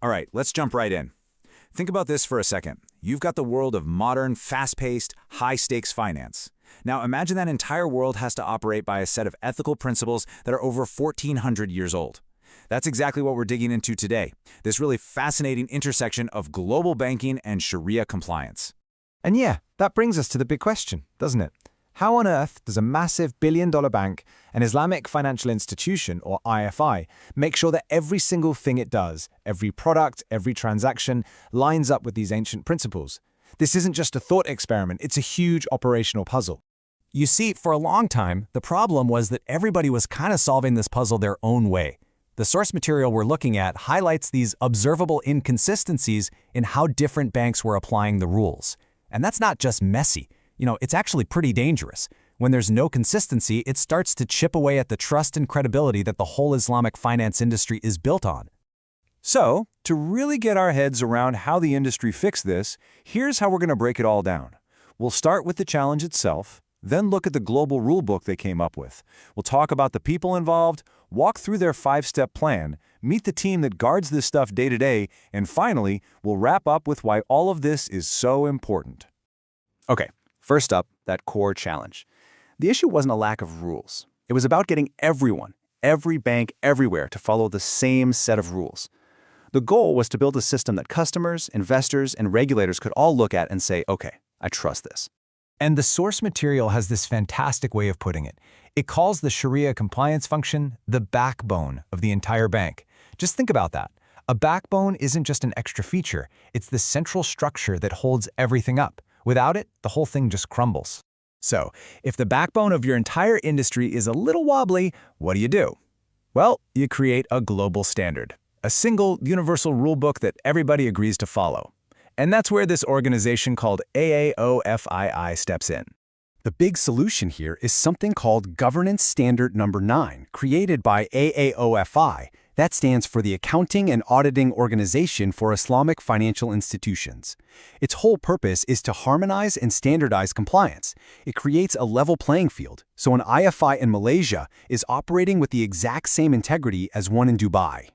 All right, let's jump right in. Think about this for a second. You've got the world of modern, fast-paced, high-stakes finance. Now imagine that entire world has to operate by a set of ethical principles that are over 1,400 years old. That's exactly what we're digging into today, this really fascinating intersection of global banking and Shari'ah compliance. And yeah, that brings us to the big question, doesn't it? How on earth does a massive billion-dollar bank, an Islamic Financial Institution, or IFI, make sure that every single thing it does, every product, every transaction, lines up with these ancient principles? This isn't just a thought experiment, it's a huge operational puzzle. You see, for a long time, the problem was that everybody was kind of solving this puzzle their own way. The source material we're looking at highlights these observable inconsistencies in how different banks were applying the rules. And that's not just messy. It's actually pretty dangerous. When there's no consistency, it starts to chip away at the trust and credibility that the whole Islamic finance industry is built on. So, to really get our heads around how the industry fixed this, here's how we're going to break it all down. We'll start with the challenge itself, then look at the global rulebook they came up with. We'll talk about the people involved, walk through their 5-step plan, meet the team that guards this stuff day to day, and finally, we'll wrap up with why all of this is so important. Okay, first up, that core challenge. The issue wasn't a lack of rules. It was about getting everyone, every bank everywhere, to follow the same set of rules. The goal was to build a system that customers, investors, and regulators could all look at and say, okay, I trust this. And the source material has this fantastic way of putting it. It calls the Shari'ah Compliance Function the backbone of the entire bank. Just think about that. A backbone isn't just an extra feature. It's the central structure that holds everything up. Without it, the whole thing just crumbles. So, if the backbone of your entire industry is a little wobbly, what do? Well, you create a global standard, a single universal rulebook that everybody agrees to follow. And that's where this organization called AAOIFI steps in. The big solution here is something called Governance Standard Number 9, created by AAOIFI. That stands for the Accounting and Auditing Organization for Islamic Financial Institutions. Its whole purpose is to harmonize and standardize compliance. It creates a level playing field, so an IFI in Malaysia is operating with the exact same integrity as one in Dubai.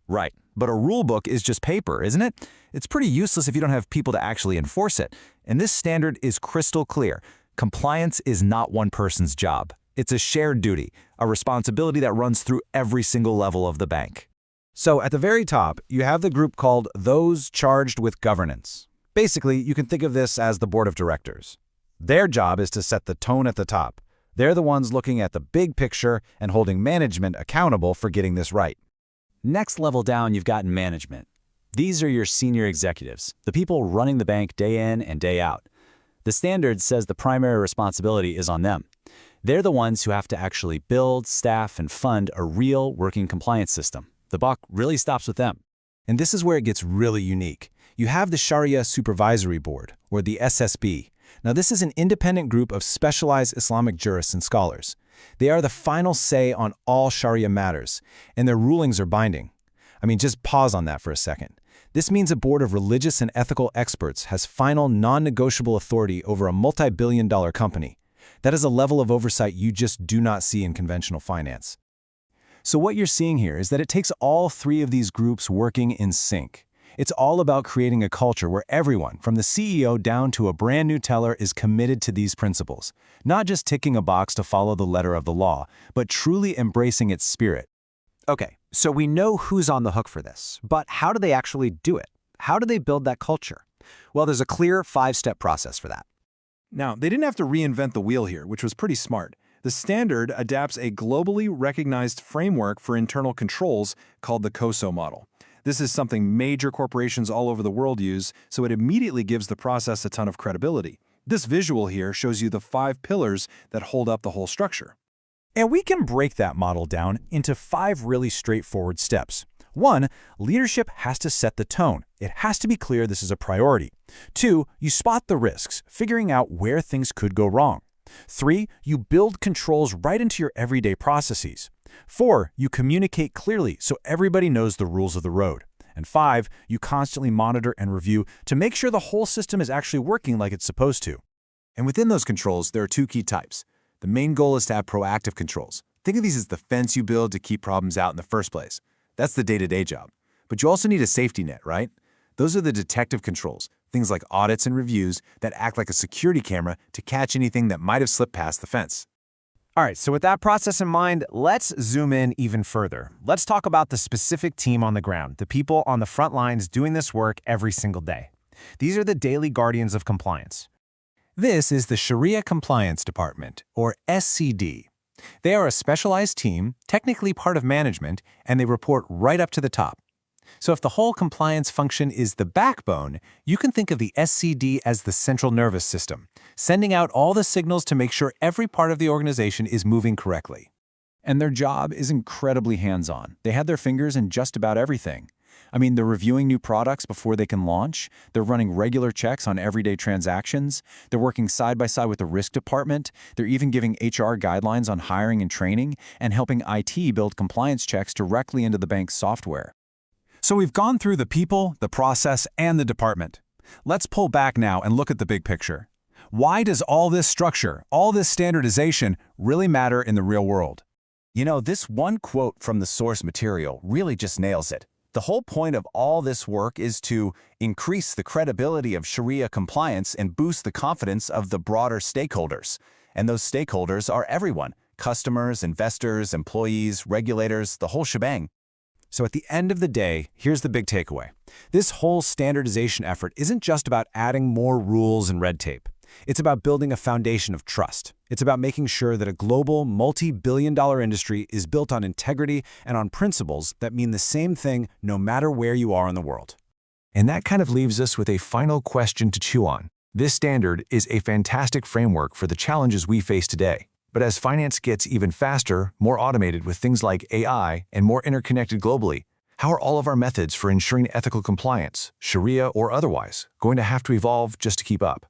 Right, but a rulebook is just paper, isn't it? It's pretty useless if you don't have people to actually enforce it. And this standard is crystal clear. Compliance is not one person's job. It's a shared duty, a responsibility that runs through every single level of the bank. So at the very top, you have the group called those charged with governance. Basically, you can think of this as the board of directors. Their job is to set the tone at the top. They're the ones looking at the big picture and holding management accountable for getting this right. Next level down, you've got management. These are your senior executives, the people running the bank day in and day out. The standard says the primary responsibility is on them. They're the ones who have to actually build, staff, and fund a real working compliance system. The buck really stops with them. And this is where it gets really unique. You have the Shari'ah Supervisory Board, or the SSB. Now, this is an independent group of specialized Islamic jurists and scholars. They are the final say on all Sharia matters, and their rulings are binding. Just pause on that for a second. This means a board of religious and ethical experts has final non-negotiable authority over a multi-billion-dollar company. That is a level of oversight you just do not see in conventional finance. So what you're seeing here is that it takes all three of these groups working in sync. It's all about creating a culture where everyone, from the CEO down to a brand new teller, is committed to these principles, not just ticking a box to follow the letter of the law, but truly embracing its spirit. Okay, so we know who's on the hook for this, but how do they actually do it? How do they build that culture? Well, there's a clear 5-step process for that. Now, they didn't have to reinvent the wheel here, which was pretty smart. The standard adapts a globally recognized framework for internal controls called the COSO model. This is something major corporations all over the world use, so it immediately gives the process a ton of credibility. This visual here shows you the 5 pillars that hold up the whole structure. And we can break that model down into 5 really straightforward steps. 1, leadership has to set the tone. It has to be clear this is a priority. 2, you spot the risks, figuring out where things could go wrong. 3, you build controls right into your everyday processes. 4, you communicate clearly so everybody knows the rules of the road. And 5, you constantly monitor and review to make sure the whole system is actually working like it's supposed to. And within those controls, there are 2 key types. The main goal is to have proactive controls. Think of these as the fence you build to keep problems out in the first place. That's the day-to-day job. But you also need a safety net, right? Those are the detective controls, things like audits and reviews that act like a security camera to catch anything that might have slipped past the fence. All right, so with that process in mind, let's zoom in even further. Let's talk about the specific team on the ground, the people on the front lines doing this work every single day. These are the daily guardians of compliance. This is the Shari'ah Compliance Department, or SCD. They are a specialized team, technically part of management, and they report right up to the top. So if the whole compliance function is the backbone, you can think of the SCD as the central nervous system, sending out all the signals to make sure every part of the organization is moving correctly. And their job is incredibly hands-on. They have their fingers in just about everything. I mean, they're reviewing new products before they can launch. They're running regular checks on everyday transactions. They're working side by side with the risk department. They're even giving HR guidelines on hiring and training and helping IT build compliance checks directly into the bank's software. So we've gone through the people, the process, and the department. Let's pull back now and look at the big picture. Why does all this structure, all this standardization, really matter in the real world? You know, this one quote from the source material really just nails it. The whole point of all this work is to increase the credibility of Shari'ah compliance and boost the confidence of the broader stakeholders. And those stakeholders are everyone: customers, investors, employees, regulators, the whole shebang. So at the end of the day, here's the big takeaway. This whole standardization effort isn't just about adding more rules and red tape. It's about building a foundation of trust. It's about making sure that a global, multi-billion-dollar industry is built on integrity and on principles that mean the same thing no matter where you are in the world. And that kind of leaves us with a final question to chew on. This standard is a fantastic framework for the challenges we face today. But as finance gets even faster, more automated with things like AI, and more interconnected globally, how are all of our methods for ensuring ethical compliance, Sharia or otherwise, going to have to evolve just to keep up?